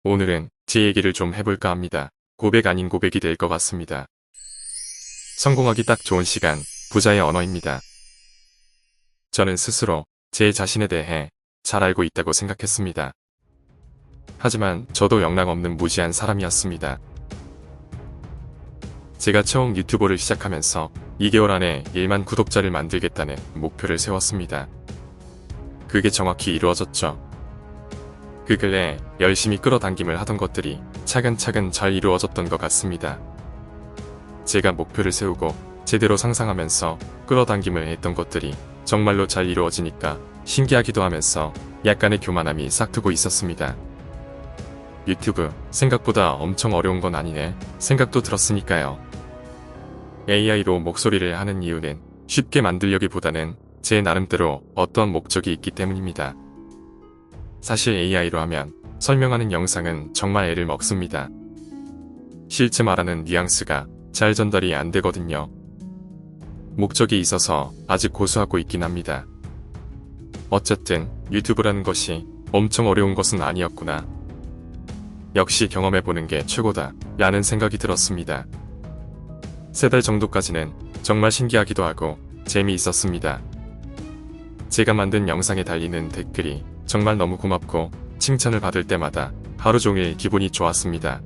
오늘은 제 얘기를 좀 해볼까 합니다. 고백 아닌 고백이 될 것 같습니다. 성공하기 딱 좋은 시간, 부자의 언어입니다. 저는 스스로 제 자신에 대해 잘 알고 있다고 생각했습니다. 하지만 저도 영락없는 무지한 사람이었습니다. 제가 처음 유튜버를 시작하면서 2개월 안에 1만 구독자를 만들겠다는 목표를 세웠습니다. 그게 정확히 이루어졌죠. 그 근래 열심히 끌어당김을 하던 것들이 차근차근 잘 이루어졌던 것 같습니다. 제가 목표를 세우고 제대로 상상하면서 끌어당김을 했던 것들이 정말로 잘 이루어지니까 신기하기도 하면서 약간의 교만함이 싹트고 있었습니다. 유튜브 생각보다 엄청 어려운 건 아니네 생각도 들었으니까요. AI로 목소리를 하는 이유는 쉽게 만들려기보다는 제 나름대로 어떤 목적이 있기 때문입니다. 사실 AI로 하면 설명하는 영상은 정말 애를 먹습니다. 실제 말하는 뉘앙스가 잘 전달이 안 되거든요. 목적이 있어서 아직 고수하고 있긴 합니다. 어쨌든 유튜브라는 것이 엄청 어려운 것은 아니었구나. 역시 경험해보는 게 최고다 라는 생각이 들었습니다. 3달 정도까지는 정말 신기하기도 하고 재미있었습니다. 제가 만든 영상에 달리는 댓글이 정말 너무 고맙고 칭찬을 받을 때마다 하루 종일 기분이 좋았습니다.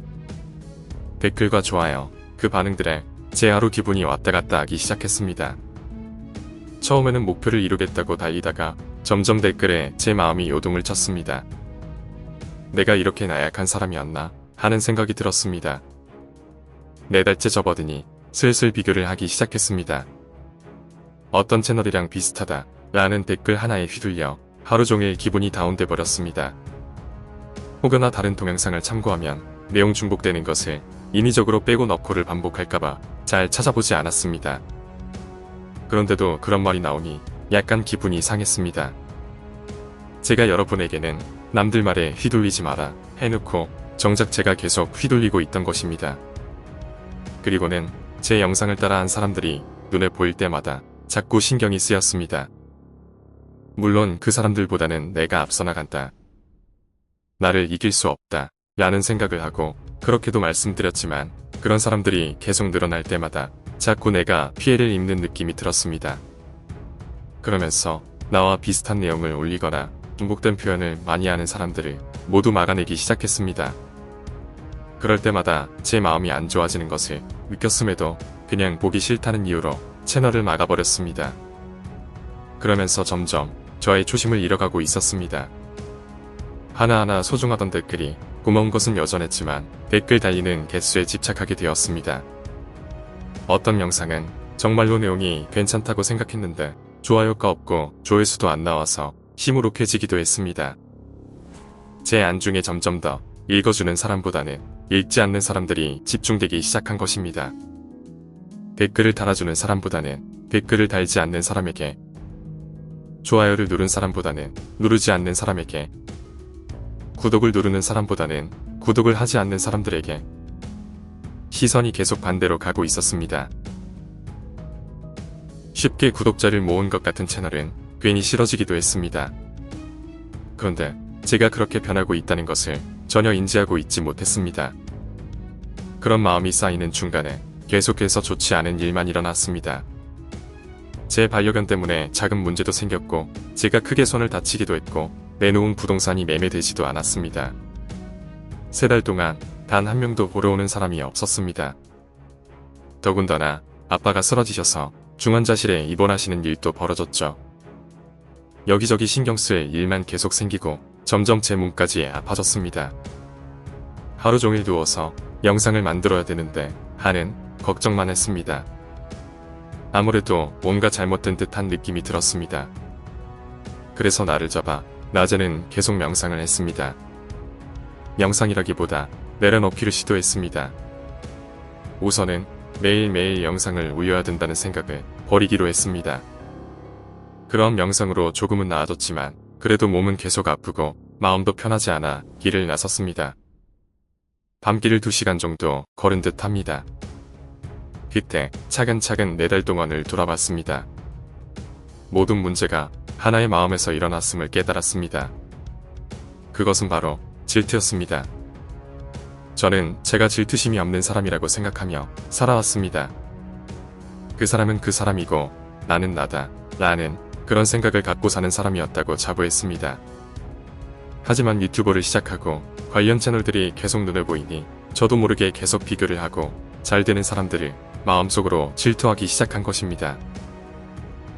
댓글과 좋아요, 그 반응들에 제 하루 기분이 왔다 갔다 하기 시작했습니다. 처음에는 목표를 이루겠다고 달리다가 점점 댓글에 제 마음이 요동을 쳤습니다. 내가 이렇게 나약한 사람이었나 하는 생각이 들었습니다. 4달째 접어드니 슬슬 비교를 하기 시작했습니다. 어떤 채널이랑 비슷하다 라는 댓글 하나에 휘둘려 하루 종일 기분이 다운돼 버렸습니다. 혹여나 다른 동영상을 참고하면 내용 중복되는 것을 인위적으로 빼고 넣고를 반복할까봐 잘 찾아보지 않았습니다. 그런데도 그런 말이 나오니 약간 기분이 상했습니다. 제가 여러분에게는 남들 말에 휘둘리지 마라 해놓고 정작 제가 계속 휘둘리고 있던 것입니다. 그리고는 제 영상을 따라한 사람들이 눈에 보일 때마다 자꾸 신경이 쓰였습니다. 물론 그 사람들보다는 내가 앞서 나간다. 나를 이길 수 없다. 라는 생각을 하고 그렇게도 말씀드렸지만 그런 사람들이 계속 늘어날 때마다 자꾸 내가 피해를 입는 느낌이 들었습니다. 그러면서 나와 비슷한 내용을 올리거나 중복된 표현을 많이 하는 사람들을 모두 막아내기 시작했습니다. 그럴 때마다 제 마음이 안 좋아지는 것을 느꼈음에도 그냥 보기 싫다는 이유로 채널을 막아버렸습니다. 그러면서 점점 저의 초심을 잃어가고 있었습니다. 하나하나 소중하던 댓글이 고마운 것은 여전했지만 댓글 달리는 개수에 집착하게 되었습니다. 어떤 영상은 정말로 내용이 괜찮다고 생각했는데 좋아요가 없고 조회수도 안 나와서 시무룩해지기도 했습니다. 제 안중에 점점 더 읽어주는 사람보다는 읽지 않는 사람들이 집중되기 시작한 것입니다. 댓글을 달아주는 사람보다는 댓글을 달지 않는 사람에게, 좋아요를 누른 사람보다는 누르지 않는 사람에게, 구독을 누르는 사람보다는 구독을 하지 않는 사람들에게 시선이 계속 반대로 가고 있었습니다. 쉽게 구독자를 모은 것 같은 채널은 괜히 싫어지기도 했습니다. 그런데 제가 그렇게 변하고 있다는 것을 전혀 인지하고 있지 못했습니다. 그런 마음이 쌓이는 중간에 계속해서 좋지 않은 일만 일어났습니다. 제 반려견 때문에 작은 문제도 생겼고 제가 크게 손을 다치기도 했고 내놓은 부동산이 매매되지도 않았습니다. 3달 동안 단 한 명도 보러 오는 사람이 없었습니다. 더군다나 아빠가 쓰러지셔서 중환자실에 입원하시는 일도 벌어졌죠. 여기저기 신경 쓸 일만 계속 생기고 점점 제 몸까지 아파졌습니다. 하루 종일 누워서 영상을 만들어야 되는데 하는 걱정만 했습니다. 아무래도 뭔가 잘못된 듯한 느낌이 들었습니다. 그래서 나를 잡아 낮에는 계속 명상을 했습니다. 명상이라기보다 내려놓기를 시도했습니다. 우선은 매일매일 영상을 올려야 된다는 생각을 버리기로 했습니다. 그런 명상으로 조금은 나아졌지만 그래도 몸은 계속 아프고 마음도 편하지 않아 길을 나섰습니다. 밤길을 2시간 정도 걸은 듯 합니다. 그때 차근차근 4달 동안을 돌아봤습니다. 모든 문제가 하나의 마음에서 일어났음을 깨달았습니다. 그것은 바로 질투였습니다. 저는 제가 질투심이 없는 사람이라고 생각하며 살아왔습니다. 그 사람은 그 사람이고 나는 나다 라는 그런 생각을 갖고 사는 사람이었다고 자부했습니다. 하지만 유튜버를 시작하고 관련 채널들이 계속 눈에 보이니 저도 모르게 계속 비교를 하고 잘 되는 사람들을 마음속으로 질투하기 시작한 것입니다.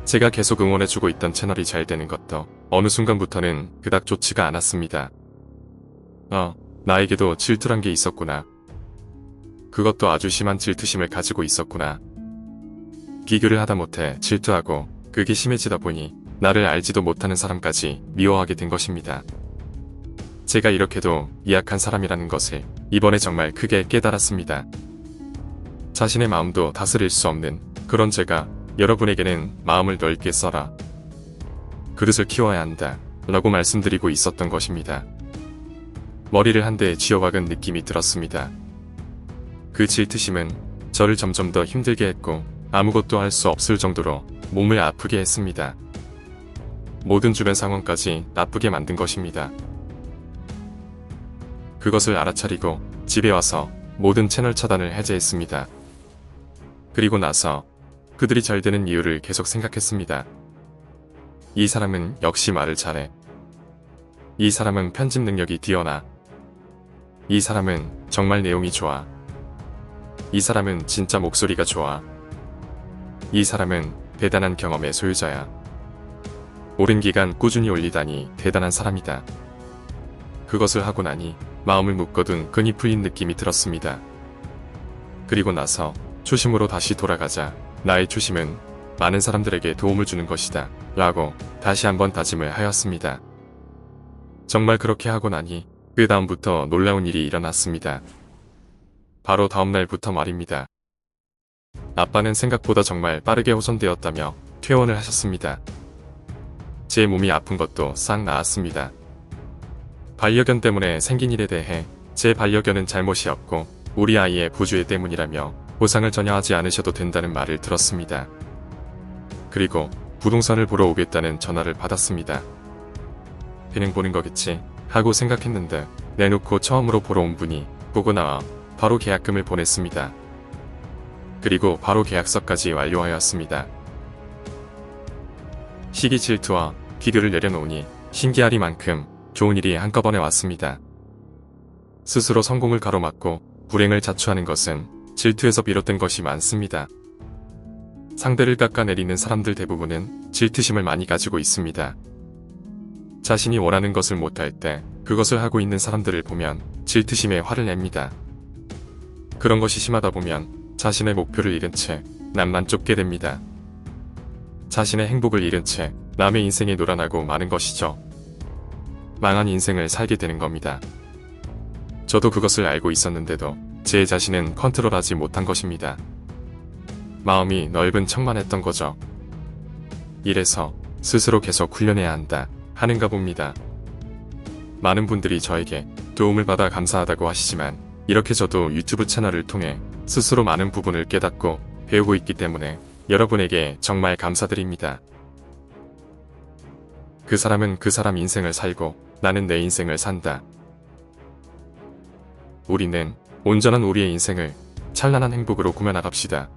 제가 계속 응원해주고 있던 채널이 잘 되는 것도 어느 순간부터는 그닥 좋지가 않았습니다. 나에게도 질투란 게 있었구나. 그것도 아주 심한 질투심을 가지고 있었구나. 비교를 하다 못해 질투하고 그게 심해지다 보니 나를 알지도 못하는 사람까지 미워하게 된 것입니다. 제가 이렇게도 미약한 사람이라는 것을 이번에 정말 크게 깨달았습니다. 자신의 마음도 다스릴 수 없는 그런 제가 여러분에게는 마음을 넓게 써라. 그릇을 키워야 한다. 라고 말씀드리고 있었던 것입니다. 머리를 한 대 쥐어박은 느낌이 들었습니다. 그 질투심은 저를 점점 더 힘들게 했고 아무것도 할 수 없을 정도로 몸을 아프게 했습니다. 모든 주변 상황까지 나쁘게 만든 것입니다. 그것을 알아차리고 집에 와서 모든 채널 차단을 해제했습니다. 그리고 나서 그들이 잘 되는 이유를 계속 생각했습니다. 이 사람은 역시 말을 잘해. 이 사람은 편집 능력이 뛰어나. 이 사람은 정말 내용이 좋아. 이 사람은 진짜 목소리가 좋아. 이 사람은 대단한 경험의 소유자야. 오랜 기간 꾸준히 올리다니 대단한 사람이다. 그것을 하고 나니 마음을 묶어둔 끈이 풀린 느낌이 들었습니다. 그리고 나서 초심으로 다시 돌아가자. 나의 초심은 많은 사람들에게 도움을 주는 것이다. 라고 다시 한번 다짐을 하였습니다. 정말 그렇게 하고 나니 그 다음부터 놀라운 일이 일어났습니다. 바로 다음날부터 말입니다. 아빠는 생각보다 정말 빠르게 호전되었다며 퇴원을 하셨습니다. 제 몸이 아픈 것도 싹 나았습니다. 반려견 때문에 생긴 일에 대해 제 반려견은 잘못이 없고 우리 아이의 부주의 때문이라며 보상을 전혀 하지 않으셔도 된다는 말을 들었습니다. 그리고 부동산을 보러 오겠다는 전화를 받았습니다. 그냥 보는 거겠지 하고 생각했는데 내놓고 처음으로 보러 온 분이 보고 나와 바로 계약금을 보냈습니다. 그리고 바로 계약서까지 완료하였습니다. 시기 질투와 비교를 내려놓으니 신기하리만큼 좋은 일이 한꺼번에 왔습니다. 스스로 성공을 가로막고 불행을 자초하는 것은 질투에서 비롯된 것이 많습니다. 상대를 깎아내리는 사람들 대부분은 질투심을 많이 가지고 있습니다. 자신이 원하는 것을 못할 때 그것을 하고 있는 사람들을 보면 질투심에 화를 냅니다. 그런 것이 심하다 보면 자신의 목표를 잃은 채 남만 쫓게 됩니다. 자신의 행복을 잃은 채 남의 인생에 놀아나고 마는 것이죠. 망한 인생을 살게 되는 겁니다. 저도 그것을 알고 있었는데도 제 자신은 컨트롤하지 못한 것입니다. 마음이 넓은 척만 했던 거죠. 이래서 스스로 계속 훈련해야 한다 하는가 봅니다. 많은 분들이 저에게 도움을 받아 감사하다고 하시지만 이렇게 저도 유튜브 채널을 통해 스스로 많은 부분을 깨닫고 배우고 있기 때문에 여러분에게 정말 감사드립니다. 그 사람은 그 사람 인생을 살고 나는 내 인생을 산다. 우리는 온전한 우리의 인생을 찬란한 행복으로 꾸며나갑시다.